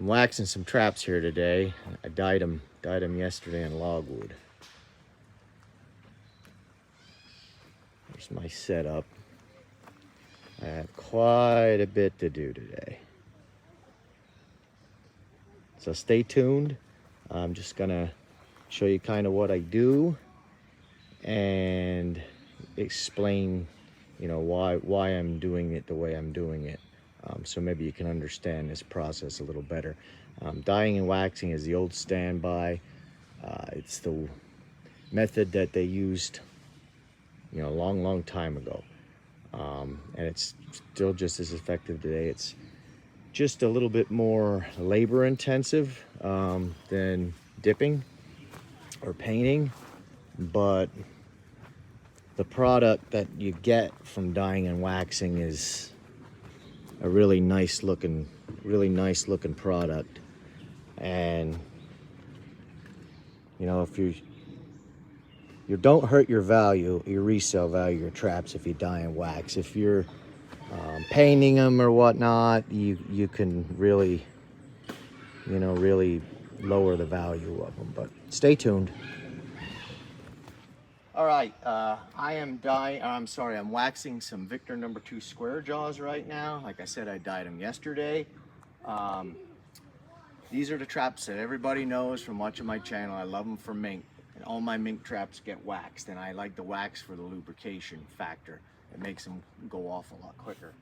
waxing some traps here today. I dyed them yesterday in logwood. Here's my setup. I have quite a bit to do today. So stay tuned. I'm just gonna show you kind of what I do and explain, why I'm doing it the way I'm doing it. So maybe you can understand this process a little better. Dyeing and waxing is the old standby. It's the method that they used, a long time ago. And it's still just as effective today. It's just a little bit more labor intensive than dipping or painting, but the product that you get from dyeing and waxing is a really nice looking product. And if you don't hurt your resale value, your traps, if you dye and wax. If you're painting them or whatnot, you can really lower the value of them. But stay tuned. All right, I'm waxing some Victor number 2 square jaws right now. Like I said, I dyed them yesterday. These are the traps that everybody knows from watching my channel. I love them for mink, and all my mink traps get waxed, and I like the wax for the lubrication factor. It makes them go off a lot quicker,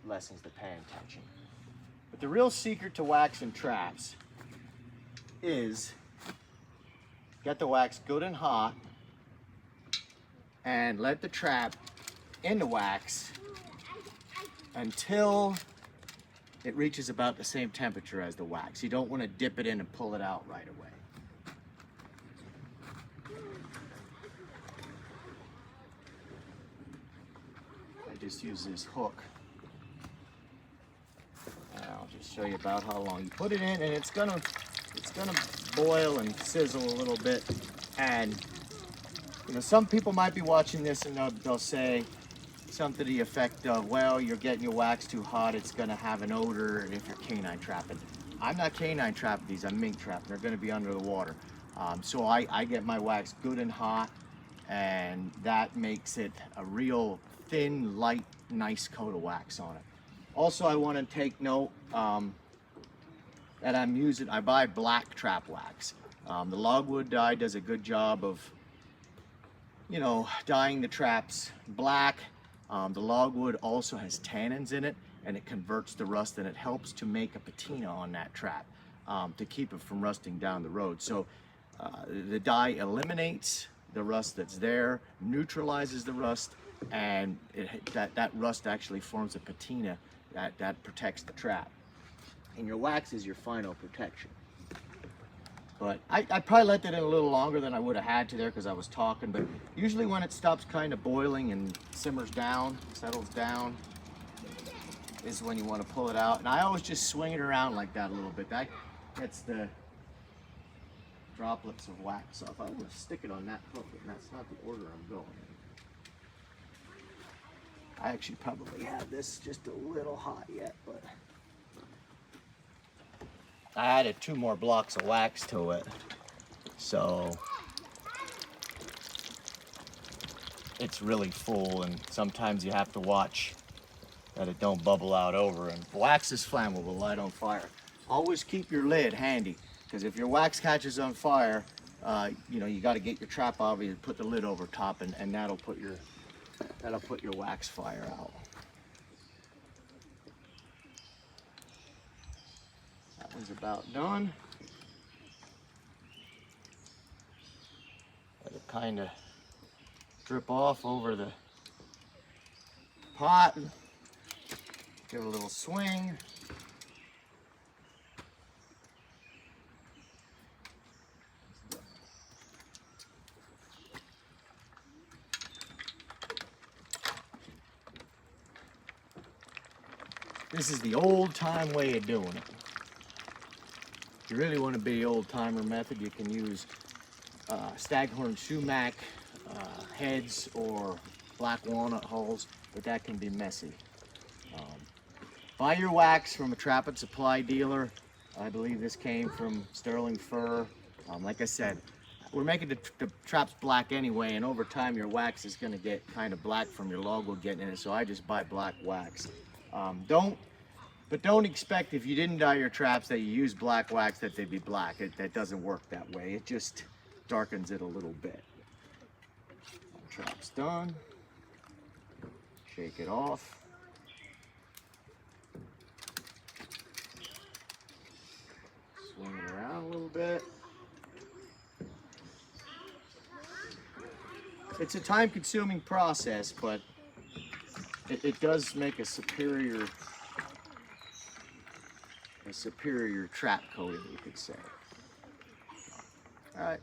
lessens the pan tension. But the real secret to waxing traps is get the wax good and hot and let the trap in the wax until it reaches about the same temperature as the wax. You don't want to dip it in and pull it out right away. I just use this hook. And I'll just show you about how long you put it in, and it's gonna boil and sizzle a little bit. And some people might be watching this and they'll say something to the effect of, well, you're getting your wax too hot, it's gonna have an odor if you're canine trapping. I'm not canine trapping these, I'm mink trapping. They're gonna be under the water. So I get my wax good and hot, and that makes it a real thin, light, nice coat of wax on it. Also, I wanna take note that I buy black trap wax. The logwood dye does a good job of dyeing the traps black. The logwood also has tannins in it, and it converts the rust, and it helps to make a patina on that trap to keep it from rusting down the road. So the dye eliminates the rust that's there, neutralizes the rust, and that rust actually forms a patina that protects the trap. And your wax is your final protection. But I probably let that in a little longer than I would have had to there because I was talking. But usually when it stops kind of boiling and simmers down, settles down, is when you want to pull it out. And I always just swing it around like that a little bit. That gets the droplets of wax off. I want to stick it on that hook, and that's not the order I'm going in. I actually probably have this just a little hot yet, but I added 2 more blocks of wax to it, so it's really full, and sometimes you have to watch that it don't bubble out over. And wax is flammable, light on fire. Always keep your lid handy, because if your wax catches on fire, you got to get your trap out and put the lid over top, and that'll put your wax fire out. That one's about done. Let it kind of drip off over the pot. Give it a little swing. This is the old-time way of doing it. If you really want to be old-timer method, you can use staghorn sumac heads or black walnut hulls, but that can be messy. Buy your wax from a Trap and Supply dealer. I believe this came from Sterling Fur. Like I said, we're making the traps black anyway, and over time your wax is going to get kind of black from your logo getting in it, so I just buy black wax. Don't expect, if you didn't dye your traps that you use black wax, that they'd be black. That doesn't work that way. It just darkens it a little bit. Trap's done. Shake it off. Swing it around a little bit. It's a time-consuming process, but it does make a superior trap coating, you could say. All right.